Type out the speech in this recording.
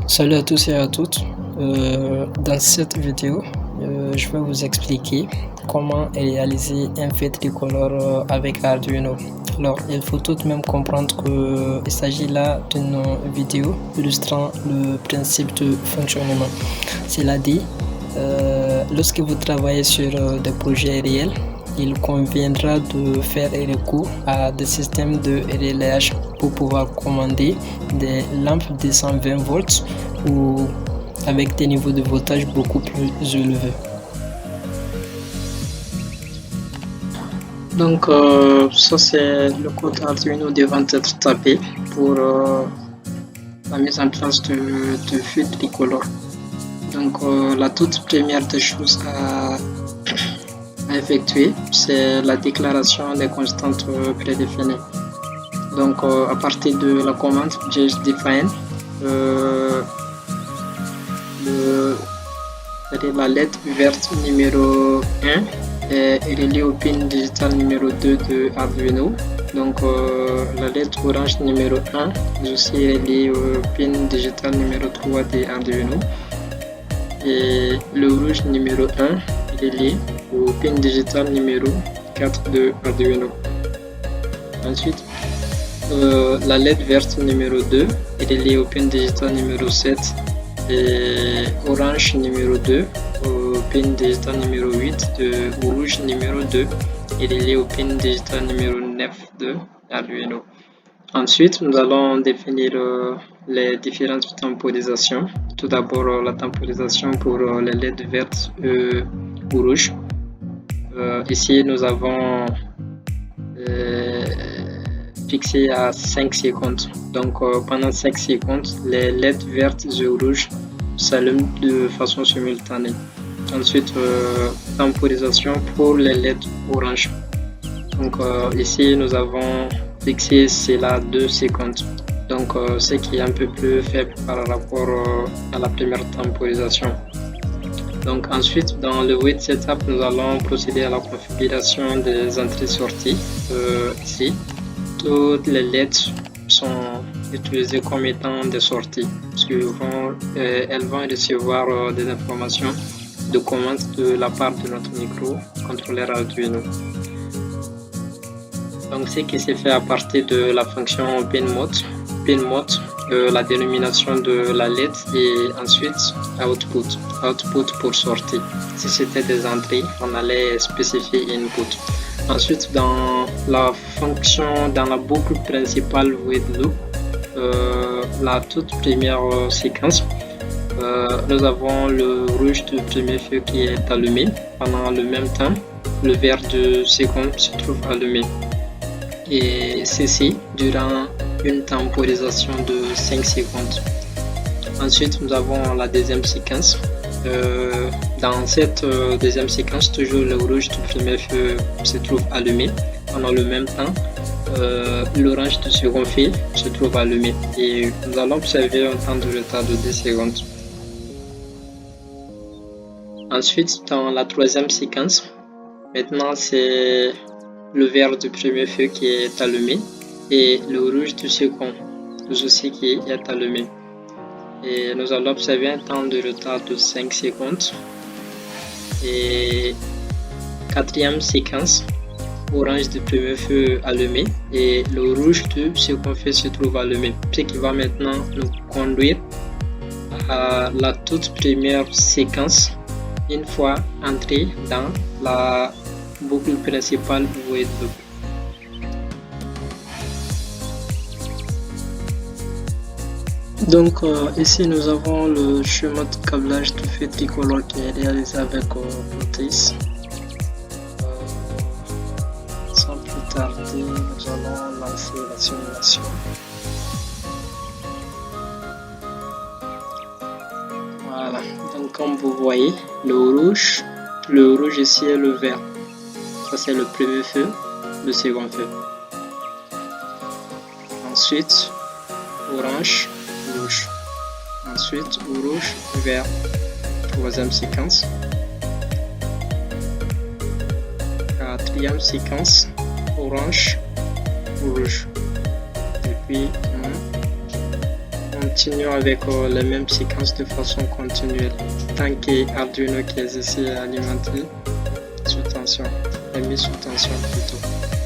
Salut à tous et à toutes. Dans cette vidéo, je vais vous expliquer comment réaliser un fait tricolore avec Arduino. Alors, il faut tout de même comprendre qu'il s'agit là d'une vidéo illustrant le principe de fonctionnement. Cela dit, lorsque vous travaillez sur des projets réels, il conviendra de faire recours à des systèmes de relayage pour pouvoir commander des lampes de 120 volts ou avec des niveaux de voltage beaucoup plus élevés. Donc ça c'est le code Arduino devant être tapé pour la mise en place de feu tricolore. Donc la toute première des choses à effectuer, c'est la déclaration des constantes prédéfinies. Donc à partir de la commande JDefine, la lettre verte numéro 1 est reliée au pin digital numéro 2 de Arduino. Donc la lettre orange numéro 1 est aussi reliée au pin digital numéro 3 de Arduino. Et le rouge numéro 1 est lié au pin digital numéro 4 de Arduino. Ensuite, la LED verte numéro 2 est liée au pin digital numéro 7 et orange numéro 2 au pin digital numéro 8 de rouge numéro 2 est lié au pin digital numéro 9 de Arduino. Ensuite, nous allons définir les différentes temporisations. Tout d'abord, la temporisation pour les LED vertes ou rouges. Ici, nous avons fixé à 5 secondes. Donc, pendant 5 secondes, les LED vertes et rouges s'allument de façon simultanée. Ensuite, temporisation pour les LED orange. Donc, ici, nous avons fixé cela 2 secondes. Donc, ce qui est un peu plus faible par rapport à la première temporisation. Donc, ensuite, dans le wait setup, nous allons procéder à la configuration des entrées-sorties. Ici, toutes les lettres sont utilisées comme étant des sorties, parce qu'elles vont recevoir des informations de commande de la part de notre microcontrôleur Arduino. Donc, ce qui s'est fait à partir de la fonction pinMode, la dénomination de la lettre et ensuite output pour sortie. Si c'était des entrées, on allait spécifier input. Ensuite, dans la fonction, dans la boucle principale void loop, la toute première séquence, nous avons le rouge du premier feu qui est allumé. Pendant le même temps, le vert du second se trouve allumé. Et ceci durant une temporisation de 5 secondes. Ensuite, nous avons la deuxième séquence. Dans cette deuxième séquence, toujours le rouge du premier feu se trouve allumé. Pendant le même temps, l'orange du second feu se trouve allumé. Et nous allons observer un temps de retard de 10 secondes. Ensuite, dans la troisième séquence, maintenant c'est le vert du premier feu qui est allumé et le rouge du second aussi qui est allumé. Et nous allons observer un temps de retard de 5 secondes. Et quatrième séquence, orange du premier feu allumé et le rouge du second feu se trouve allumé. Ce qui va maintenant nous conduire à la toute première séquence une fois entré dans la boucle principale void loop. Donc ici nous avons le schéma de câblage du feu tricolore qui est réalisé avec Proteus. Sans plus tarder, nous allons lancer la simulation. Voilà, donc comme vous voyez, le rouge ici est le vert. Ça c'est le premier feu, le second feu. Ensuite, orange, rouge. Ensuite, rouge, vert. Troisième séquence. Quatrième séquence, orange, rouge. Et puis, Continuons avec les mêmes séquences de façon continuelle. Tant que Arduino qui est ici alimenté sous tension, est mis sous tension plutôt.